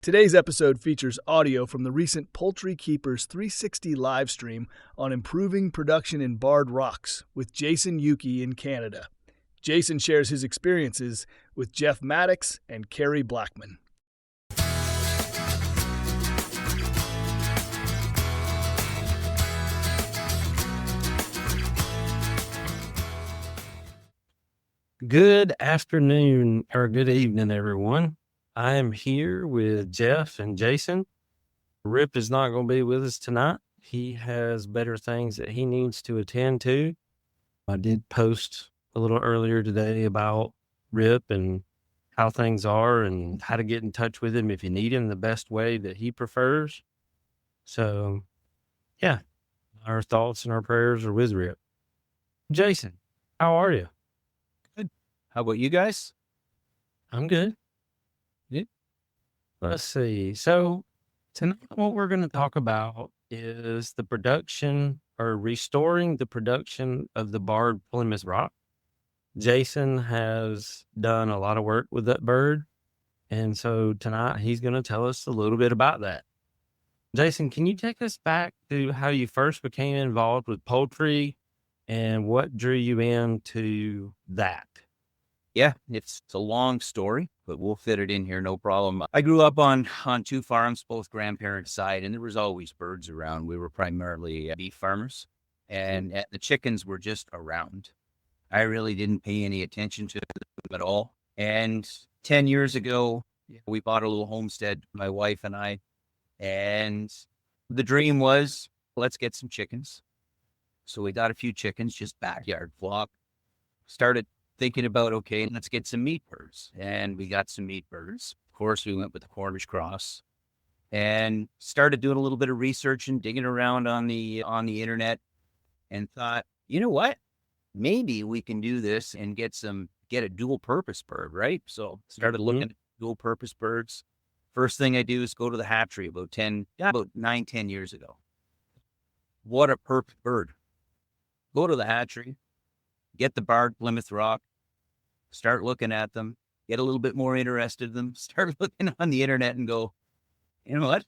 Today's episode features audio from the recent Poultry Keepers 360 live stream on improving production in barred rocks with Jason Yuki in Canada. Jason shares his experiences with Jeff Maddox and Carrie Blackman. Good afternoon or good evening, everyone. I am here with Jeff and Jason. Rip is not going to be with us tonight. He has better things that he needs to attend to. I did post a little earlier today about Rip and how things are and how to get in touch with him if you need him the best way that he prefers. So, yeah, our thoughts and our prayers are with Rip. Jason, how are you? How about you guys? I'm good. Yeah. Let's see. So tonight what we're going to talk about is the production or restoring the production of the Barred Plymouth Rock. Jason has done a lot of work with that bird. And so tonight he's going to tell us a little bit about that. Jason, can you take us back to how you first became involved with poultry and what drew you into that? Yeah, it's a long story, but we'll fit it in here, no problem. I grew up on two farms, both grandparents' side, and there was always birds around. We were primarily beef farmers, and the chickens were just around. I really didn't pay any attention to them at all. And 10 years ago, we bought a little homestead, my wife and I, and the dream was, let's get some chickens. So we got a few chickens, just backyard flock. Started thinking about, okay, let's get some meat birds. And we got some meat birds. Of course, we went with the Cornish cross and started doing a little bit of research and digging around on the internet and thought, you know what? Maybe we can do this and get a dual purpose bird, right? So started looking at dual purpose birds. First thing I do is go to the hatchery about 9-10 years ago. What a perfect bird. Go to the hatchery, get the Barred Plymouth Rock, start looking at them, get a little bit more interested in them, start looking on the internet and go, you know what?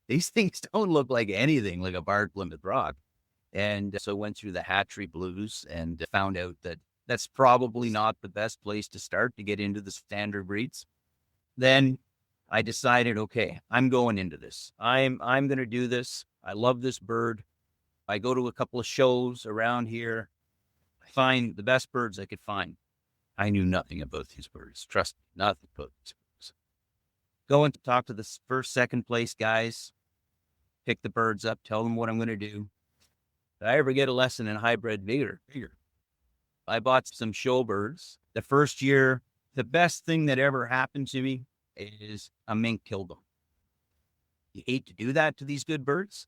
These things don't look like anything like a Barred Plymouth Rock. And so went through the hatchery blues and found out that that's probably not the best place to start to get into the standard breeds. Then I decided, okay, I'm going into this. I'm going to do this. I love this bird. I go to a couple of shows around here. Find the best birds I could find. I knew nothing about these birds. Trust me, nothing about these birds. Going to talk to the first, second place guys, pick the birds up, tell them what I'm going to do. Did I ever get a lesson in hybrid vigor? I bought some show birds. The first year, the best thing that ever happened to me is a mink killed them. You hate to do that to these good birds,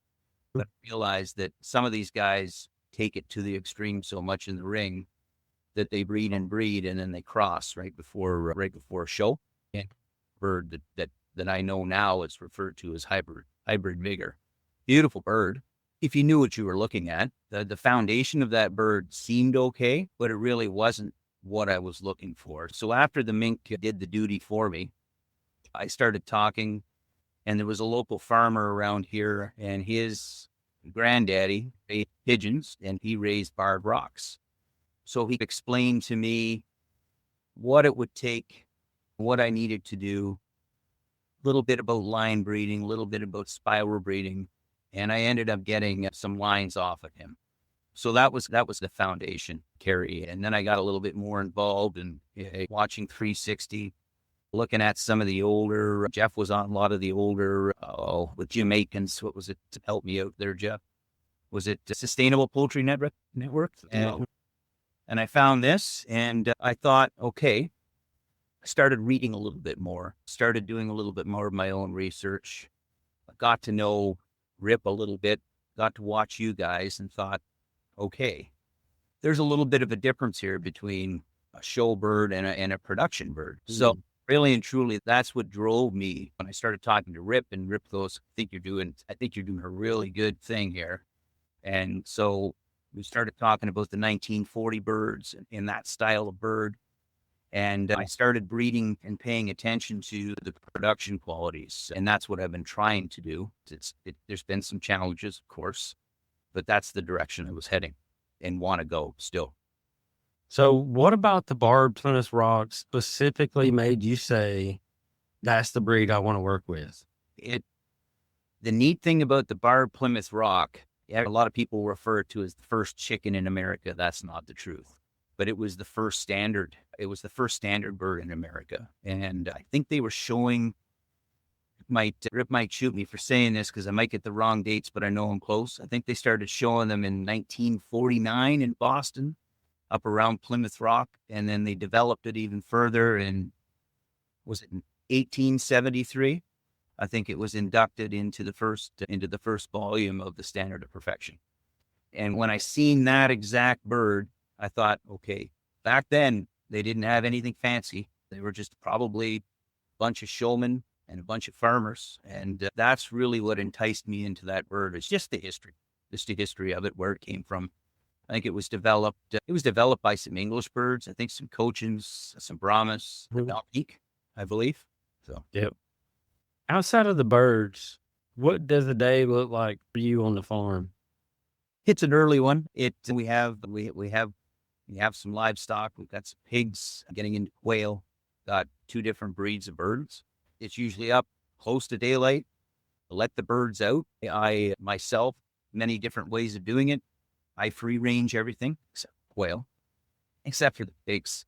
but I realized that some of these guys take it to the extreme so much in the ring that they breed and then they cross right before a show. And bird that I know now is referred to as hybrid vigor. Beautiful bird. If you knew what you were looking at, the foundation of that bird seemed okay, but it really wasn't what I was looking for. So after the mink did the duty for me, I started talking, and there was a local farmer around here, and his granddaddy raised pigeons and he raised barred rocks. So he explained to me what it would take, what I needed to do, a little bit about line breeding, a little bit about spiral breeding, and I ended up getting some lines off of him. So that was the foundation, Carrie. And then I got a little bit more involved in watching 360, looking at some of the older, Jeff was on a lot of the older, with Jim Aikens. What was it to help me out there, Jeff? Was it Sustainable Poultry Network? And I found this and I thought, okay, I started reading a little bit more, started doing a little bit more of my own research. I got to know Rip a little bit, got to watch you guys and thought, okay, there's a little bit of a difference here between a show bird and a production bird. So really and truly, that's what drove me when I started talking to Rip, and Rip goes, I think you're doing a really good thing here. And so we started talking about the 1940 birds and that style of bird. And I started breeding and paying attention to the production qualities. And that's what I've been trying to do. There's been some challenges, of course, but that's the direction I was heading and want to go still. So what about the Barred Plymouth Rock specifically made you say, that's the breed I want to work with? The neat thing about the Barred Plymouth Rock, a lot of people refer to as the first chicken in America. That's not the truth, but it was the first standard. It was the first standard bird in America. And I think they were showing, Rip might shoot me for saying this because I might get the wrong dates, but I know I'm close. I think they started showing them in 1949 in Boston, up around Plymouth Rock. And then they developed it even further in, was it in 1873? I think it was inducted into the first volume of the Standard of Perfection. And when I seen that exact bird, I thought, okay, back then they didn't have anything fancy. They were just probably a bunch of showmen and a bunch of farmers. And that's really what enticed me into that bird. It's just the history of it, where it came from. I think it was developed by some English birds. I think some Cochins, some Brahmas, Peak, I believe. So, yep. Outside of the birds, what does a day look like for you on the farm? It's an early one. We have some livestock. We've got some pigs, getting into quail, got 2 different breeds of birds. It's usually up close to daylight. Let the birds out. I myself, many different ways of doing it. I free range everything except quail, except for the pigs.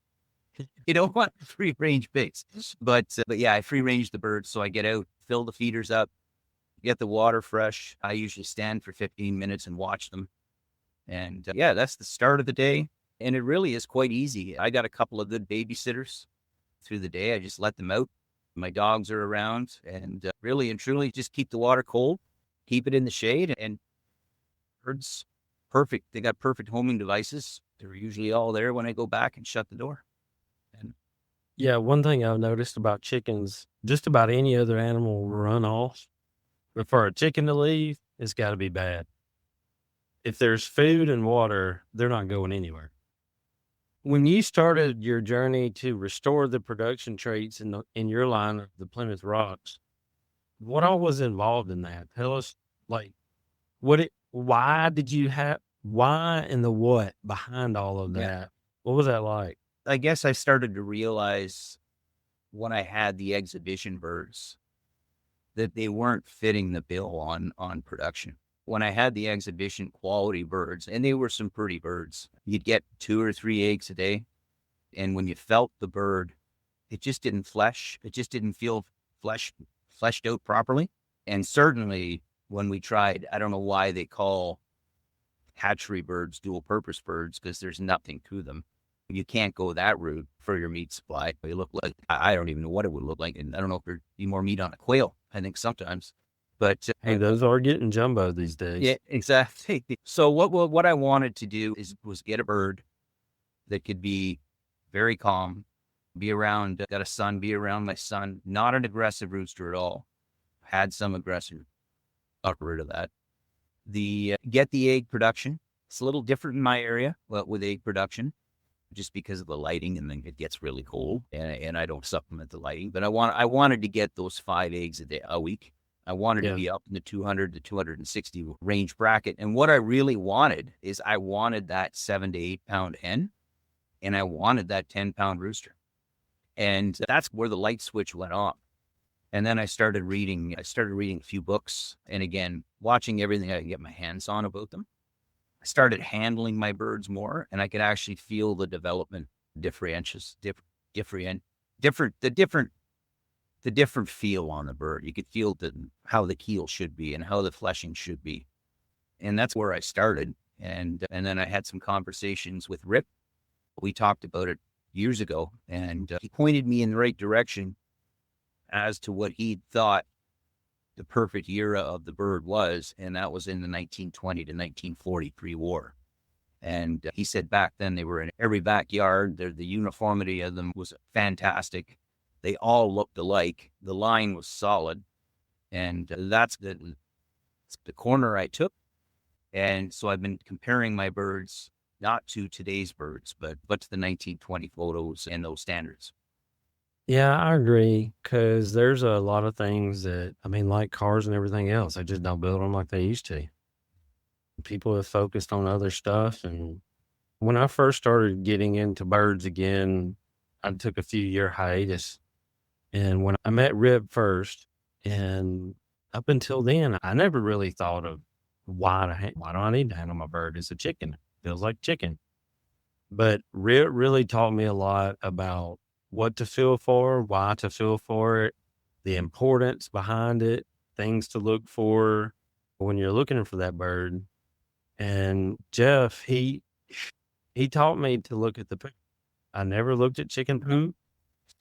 You don't want free range pigs, but yeah, I free range the birds. So I get out, fill the feeders up, get the water fresh. I usually stand for 15 minutes and watch them. And yeah, that's the start of the day. And it really is quite easy. I got a couple of good babysitters through the day. I just let them out. My dogs are around, and really and truly just keep the water cold, keep it in the shade, and birds, perfect. They got perfect homing devices. They're usually all there when I go back and shut the door. And yeah, one thing I've noticed about chickens, just about any other animal will run off, but for a chicken to leave, it's got to be bad. If there's food and water, they're not going anywhere. When you started your journey to restore the production traits in your line of the Plymouth Rocks, what all was involved in that? Tell us, like, why and the what behind all of that? Yeah. What was that like? I guess I started to realize when I had the exhibition birds that they weren't fitting the bill on production. When I had the exhibition quality birds, and they were some pretty birds, you'd get 2 or 3 eggs a day. And when you felt the bird, it just didn't flesh. It just didn't feel fleshed out properly. And certainly when we tried, I don't know why they call hatchery birds dual purpose birds, because there's nothing to them. You can't go that route for your meat supply. They look like, I don't even know what it would look like. And I don't know if there'd be more meat on a quail, I think sometimes. But hey, those are getting jumbo these days. Yeah, exactly. So what I wanted to do was get a bird that could be very calm, be around, got a son, be around my son, not an aggressive rooster at all. Had some aggressive, got rid of that. Get the egg production. It's a little different in my area with egg production, just because of the lighting, and then it gets really cold, and I don't supplement the lighting. But I wanted to get those 5 eggs a week. I wanted to be up in the 200 to 260 range bracket. And what I really wanted is I wanted that 7 to 8 pound hen, and I wanted that 10-pound rooster. And that's where the light switch went off. And then I started reading a few books, and again, watching everything I could get my hands on about them. I started handling my birds more, and I could actually feel the development differentials, the different feel on the bird. You could feel how the keel should be and how the fleshing should be. And that's where I started. And then I had some conversations with Rip. We talked about it years ago, and he pointed me in the right direction as to what he thought the perfect era of the bird was. And that was in the 1920 to 1940 pre-war. And he said back then they were in every backyard. The uniformity of them was fantastic. They all looked alike. The line was solid. And that's the corner I took. And so I've been comparing my birds not to today's birds, but to the 1920 photos and those standards. Yeah, I agree. Because there's a lot of things that, I mean, like cars and everything else, they just don't build them like they used to. People have focused on other stuff. And when I first started getting into birds again, I took a few year hiatus. And when I met Rip first, and up until then, I never really thought of why do I need to handle my bird? It's a chicken. Feels like chicken. But Rip really taught me a lot about what to feel for, why to feel for it, the importance behind it, things to look for when you're looking for that bird. And Jeff, he taught me to look at the poop. I never looked at chicken poop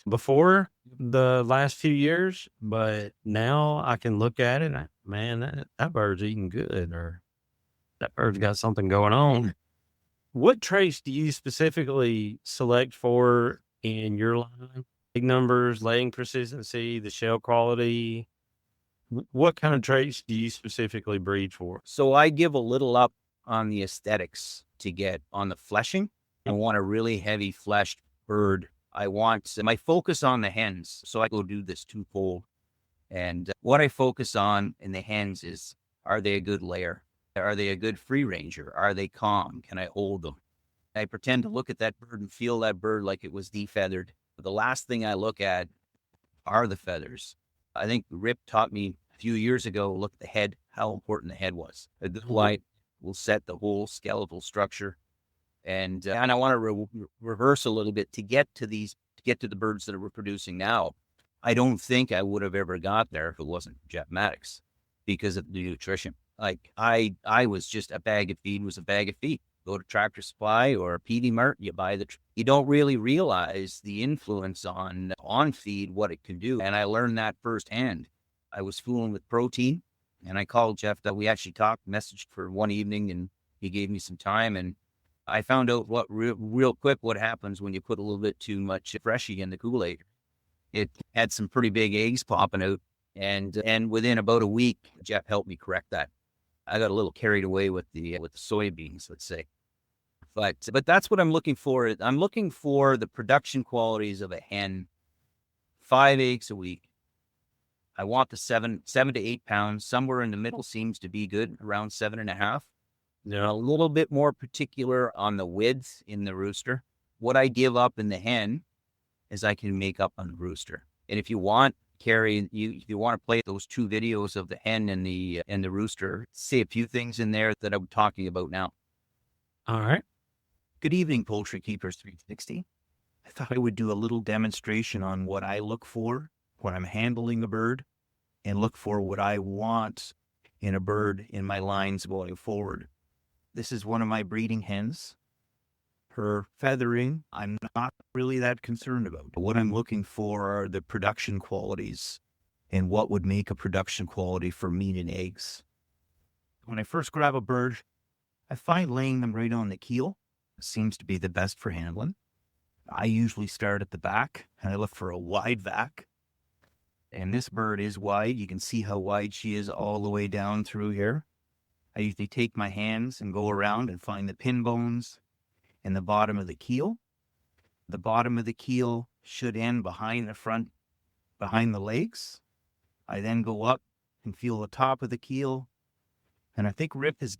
before the last few years, but now I can look at it. Man, that bird's eating good, or that bird's got something going on. What traits do you specifically select for in your line? Big numbers, laying consistency, the shell quality. What kind of traits do you specifically breed for? So I give a little up on the aesthetics to get on the fleshing. I want a really heavy fleshed bird. I want my focus on the hens. So I go do this twofold. And what I focus on in the hens is, are they a good layer? Are they a good free ranger? Are they calm? Can I hold them? I pretend to look at that bird and feel that bird like it was defeathered. But the last thing I look at are the feathers. I think Rip taught me a few years ago, look at the head, how important the head was. A good light will set the whole skeletal structure. And I want to reverse a little bit to get to the birds that are reproducing now. I don't think I would have ever got there if it wasn't Jeff Maddox, because of the nutrition. Like I was just a bag of feed was a bag of feed. Go to Tractor Supply or PD Mart, you buy you don't really realize the influence on feed, what it can do. And I learned that firsthand. I was fooling with protein, and I called Jeff. That we actually messaged for one evening, and he gave me some time, and I found out real quick what happens when you put a little bit too much Freshie in the Kool-Aid. It had some pretty big eggs popping out, and within about a week, Jeff helped me correct that. I got a little carried away with the soybeans, let's say. But that's what I'm looking for. I'm looking for the production qualities of a hen. 5 eggs a week. I want the 7 to 8 pounds. Somewhere in the middle seems to be good, around 7.5. They're a little bit more particular on the width in the rooster. What I give up in the hen is I can make up on the rooster. And if you want, Carrie, if you want to play those 2 videos of the hen and the rooster, say a few things in there that I'm talking about now. All right. Good evening, Poultry Keepers 360. I thought I would do a little demonstration on what I look for when I'm handling a bird, and look for what I want in a bird in my lines going forward. This is one of my breeding hens. Her feathering, I'm not really that concerned about. What I'm looking for are the production qualities and what would make a production quality for meat and eggs. When I first grab a bird, I find laying them right on the keel seems to be the best for handling. I usually start at the back, and I look for a wide back. And this bird is wide. You can see how wide she is all the way down through here. I usually take my hands and go around and find the pin bones in the bottom of the keel. The bottom of the keel should end behind the legs. I then go up and feel the top of the keel. And I think Rip has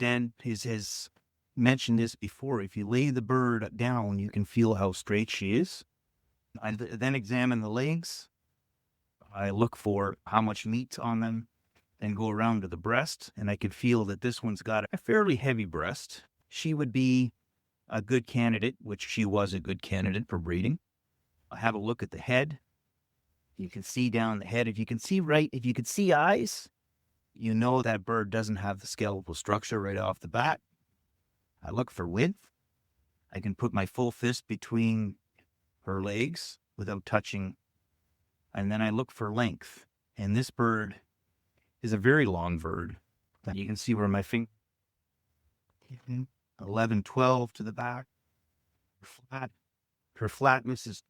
mentioned this before. If you lay the bird down, you can feel how straight she is. I then examine the legs. I look for how much meat's on them, then go around to the breast, and I can feel that this one's got a fairly heavy breast. She would be a good candidate, which she was a good candidate for breeding. I have a look at the head. You can see down the head. If you can see eyes, you know that bird doesn't have the skeletal structure right off the bat. I look for width. I can put my full fist between her legs without touching. And then I look for length. And this bird is a very long bird. You can see where my finger, 11, 12 to the back. Her flatness is.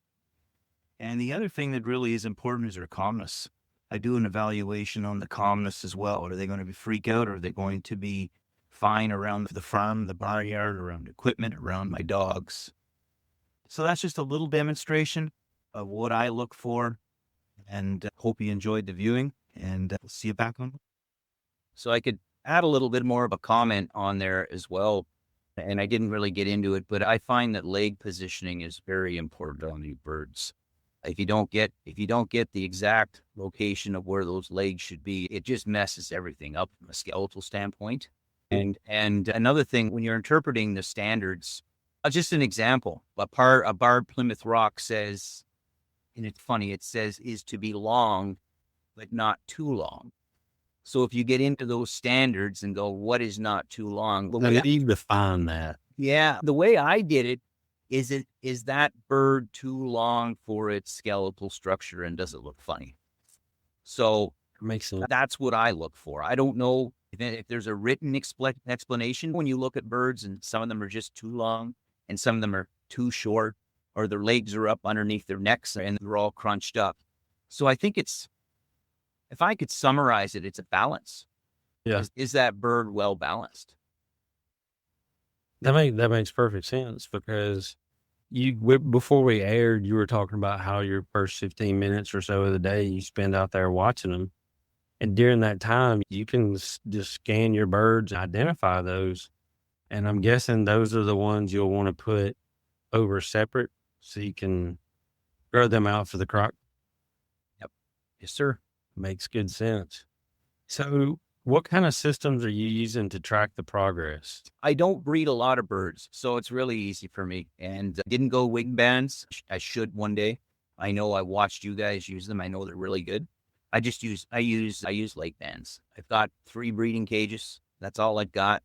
And the other thing that really is important is her calmness. I do an evaluation on the calmness as well. Are they going to be freak out, or are they going to be fine around the farm, the barnyard, around equipment, around my dogs. So that's just a little demonstration of what I look for, and hope you enjoyed the viewing, and we'll see you back on. So I could add a little bit more of a comment on there as well, and I didn't really get into it, but I find that leg positioning is very important on these birds. If you don't get the exact location of where those legs should be, it just messes everything up from a skeletal standpoint. And another thing, when you're interpreting the standards, just an example, a Barred Plymouth Rock says, and it's funny, it says is to be long, but not too long. So if you get into those standards and go, what is not too long? How do you define that? Yeah, the way I did it, is that bird too long for its skeletal structure, and does it look funny? So Makes sense. that's what I look for. I don't know if there's a written explanation when you look at birds, and some of them are just too long and some of them are too short, or their legs are up underneath their necks and they're all crunched up. So I think if I could summarize it, it's a balance. Yeah. Is that bird well balanced? That makes perfect sense, because before we aired, you were talking about how your first 15 minutes or so of the day you spend out there watching them. And during that time, you can just scan your birds, identify those. And I'm guessing those are the ones you'll want to put over separate so you can grow them out for the crock. Yep. Yes, sir. Makes good sense. So what kind of systems are you using to track the progress? I don't breed a lot of birds, so it's really easy for me. And didn't go wing bands. I should one day. I know I watched you guys use them. I know they're really good. I use leg bands. I've got 3 breeding cages. That's all I've got.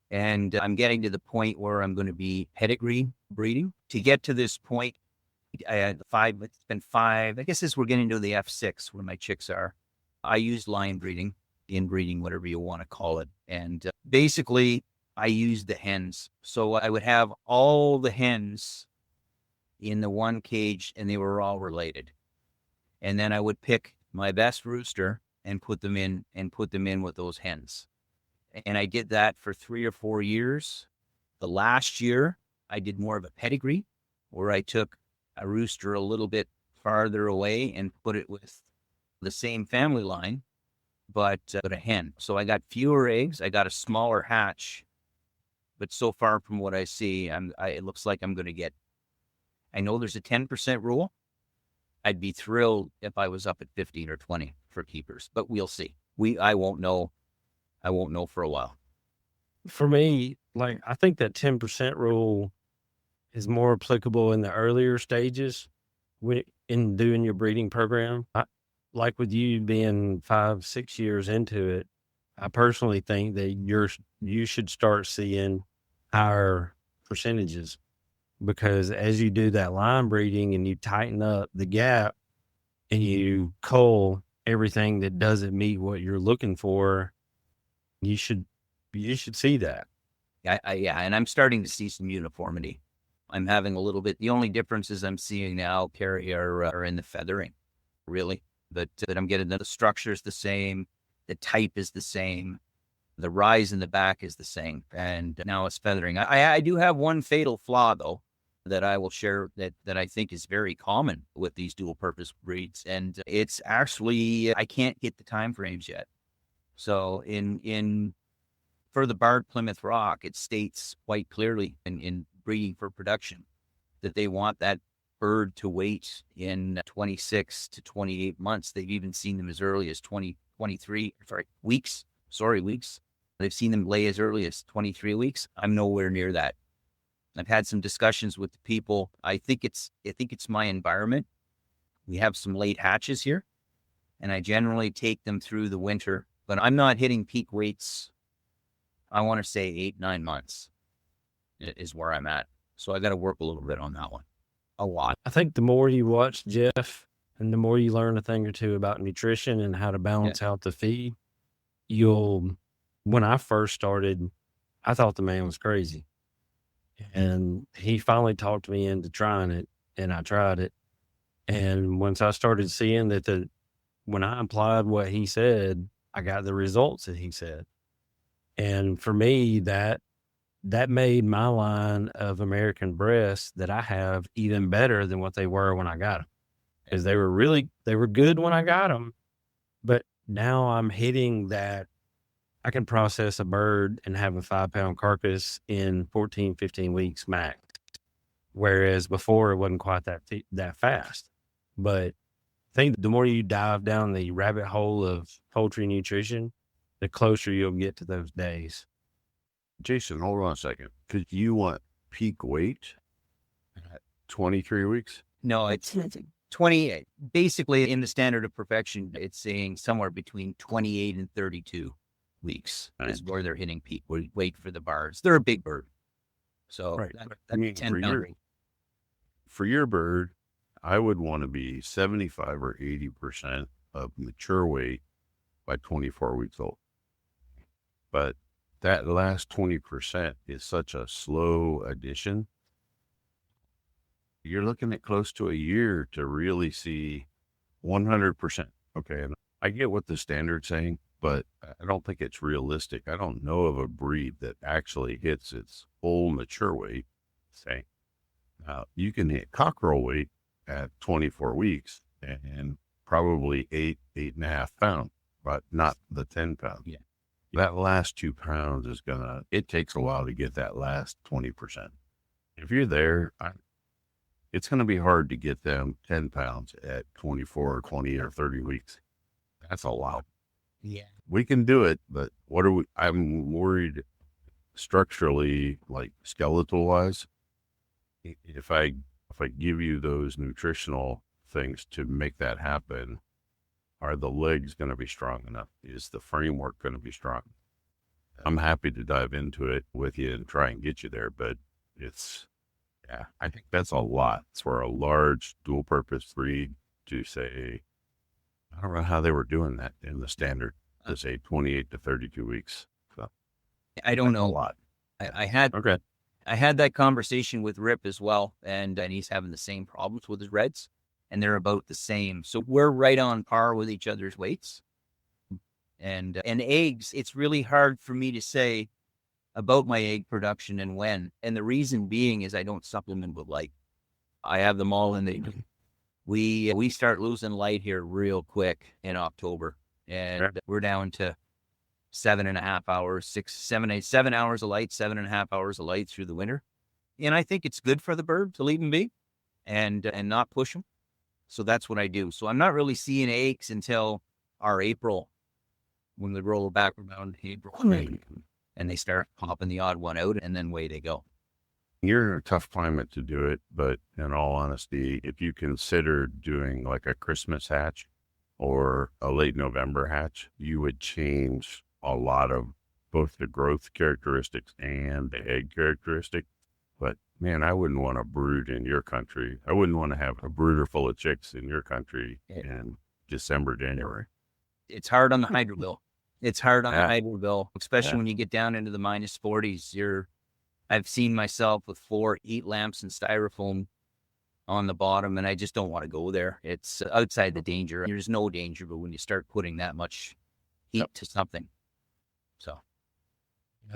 And I'm getting to the point where I'm going to be pedigree breeding. To get to this point, I had 5. It's been 5. I guess as we're getting to the F6 where my chicks are, I use line breeding, inbreeding, whatever you want to call it. And basically, I used the hens. So I would have all the hens in the one cage, and they were all related. And then I would pick my best rooster and put them in with those hens. And I did that for 3 or 4 years. The last year, I did more of a pedigree, where I took a rooster a little bit farther away and put it with the same family line, but a hen. So I got fewer eggs. I got a smaller hatch, but so far from what I see, it looks like I'm going to get, I know there's a 10% rule. I'd be thrilled if I was up at 15 or 20 for keepers, but we'll see. I won't know for a while. For me, I think that 10% rule is more applicable in the earlier stages in doing your breeding program. Like with you being 5-6 years into it, I personally think that you should start seeing higher percentages, because as you do that line breeding and you tighten up the gap and you cull everything that doesn't meet what you're looking for, you should see that. Yeah, and I'm starting to see some uniformity. I'm having a little bit. The only differences I'm seeing now, Carrie, are in the feathering, really. That I'm getting the structure is the same, the type is the same, the rise in the back is the same, and now it's feathering. I do have one fatal flaw though that I will share that I think is very common with these dual purpose breeds, and it's actually I can't get the time frames yet. So for the Barred Plymouth Rock, it states quite clearly in breeding for production that they want that bird to wait in 26 to 28 months. They've even seen them as early as 23 weeks. They've seen them lay as early as 23 weeks. I'm nowhere near that. I've had some discussions with the people. I think it's my environment. We have some late hatches here, and I generally take them through the winter, but I'm not hitting peak weights. I want to say 8-9 months is where I'm at. So I got to work a little bit on that one. A lot. I think the more you watch Jeff and the more you learn a thing or two about nutrition and how to balance out the feed, when I first started, I thought the man was crazy. And he finally talked me into trying it, and I tried it. And once I started seeing that when I applied what he said, I got the results that he said. And for me, that made my line of American breasts that I have even better than what they were when I got them. Because they were good when I got them, but now I'm hitting that I can process a bird and have a 5-pound carcass in 14, 15 weeks max. Whereas before it wasn't quite that fast. But I think the more you dive down the rabbit hole of poultry nutrition, the closer you'll get to those days. Jason, hold on a second. Because you want peak weight at 23 weeks? No, it's 28. Basically, in the standard of perfection, it's saying somewhere between 28 and 32 weeks is where they're hitting peak weight for the bards. They're a big bird. So Right. that 10 pound range. For your bird, I would want to be 75 or 80% of mature weight by 24 weeks old. But that last 20% is such a slow addition. You're looking at close to a year to really see 100%. Okay, and I get what the standard's saying, but I don't think it's realistic. I don't know of a breed that actually hits its full mature weight. Say, now you can hit cockerel weight at 24 weeks and probably 8.5 pounds, but not the 10 pounds. Yeah. That last 2 pounds is it takes a while to get that last 20%. If you're there, it's going to be hard to get them 10 pounds at 24 or 20 or 30 weeks. That's a lot. Yeah. We can do it, but I'm worried structurally, like skeletal wise. If I give you those nutritional things to make that happen, are the legs going to be strong enough? Is the framework going to be strong? I'm happy to dive into it with you and try and get you there, but I think that's a lot. It's for a large dual purpose breed to say, I don't know how they were doing that in the standard to say 28 to 32 weeks. So I don't know. A lot. I had that conversation with Rip as well, and he's having the same problems with his reds, and they're about the same. So we're right on par with each other's weights. And eggs, it's really hard for me to say about my egg production and when. And the reason being is I don't supplement with light. I have them all in we start losing light here real quick in October, and we're down to 7.5 hours, 7 hours of light, 7.5 hours of light through the winter. And I think it's good for the bird to leave them be and not push them. So that's what I do. So I'm not really seeing eggs until our April, when we roll back around April, and they start popping the odd one out, and then away they go. You're in a tough climate to do it, but in all honesty, if you consider doing like a Christmas hatch or a late November hatch, you would change a lot of both the growth characteristics and the egg characteristic. But man, I wouldn't want to brood in your country. I wouldn't want to have a brooder full of chicks in your country in December, January. It's hard on the hydro bill. It's hard on the hydro bill, especially when you get down into the minus 40s. I've seen myself with 4 heat lamps and styrofoam on the bottom, and I just don't want to go there. It's outside the danger. There's no danger, but when you start putting that much heat to something. So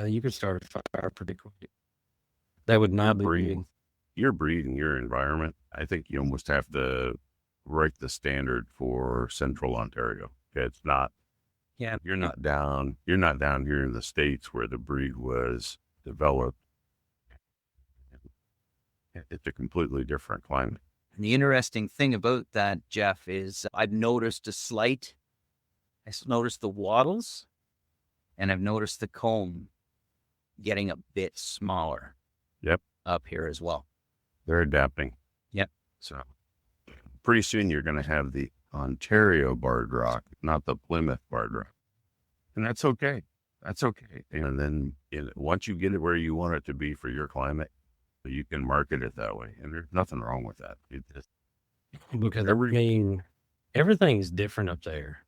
you could start a fire pretty quick. That would not be breeding. You're breeding your environment. I think you almost have to write the standard for Central Ontario. It's not. Yeah, you're not down here in the States where the breed was developed. It's a completely different climate. And the interesting thing about that, Jeff, is I've noticed noticed the wattles, and I've noticed the comb getting a bit smaller. Yep. Up here as well. They're adapting. Yep. So pretty soon you're going to have the Ontario Barred Rock, not the Plymouth Barred Rock. And that's okay. That's okay. And then once you get it where you want it to be for your climate, you can market it that way. And there's nothing wrong with that. Because everything's different up there.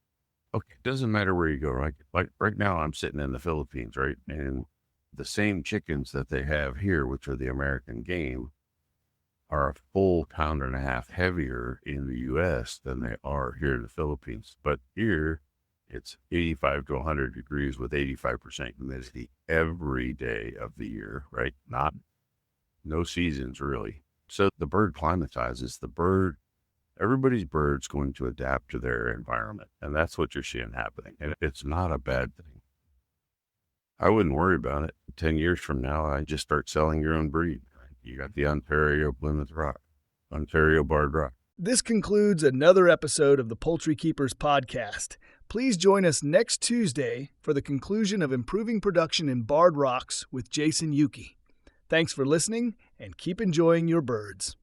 Okay. It doesn't matter where you go, right? Like right now I'm sitting in the Philippines, right? And the same chickens that they have here, which are the American game, are a full 1.5 pounds heavier in the U.S. than they are here in the Philippines. But here, It's 85 to 100 degrees with 85% humidity every day of the year, right? No seasons really. So the bird climatizes. Everybody's bird's going to adapt to their environment. And that's what you're seeing happening. And it's not a bad thing. I wouldn't worry about it. 10 years from now, I just start selling your own breed. You got the Ontario Plymouth Rock, Ontario Barred Rock. This concludes another episode of the Poultry Keepers podcast. Please join us next Tuesday for the conclusion of Improving Production in Barred Rocks with Jason Yuki. Thanks for listening, and keep enjoying your birds.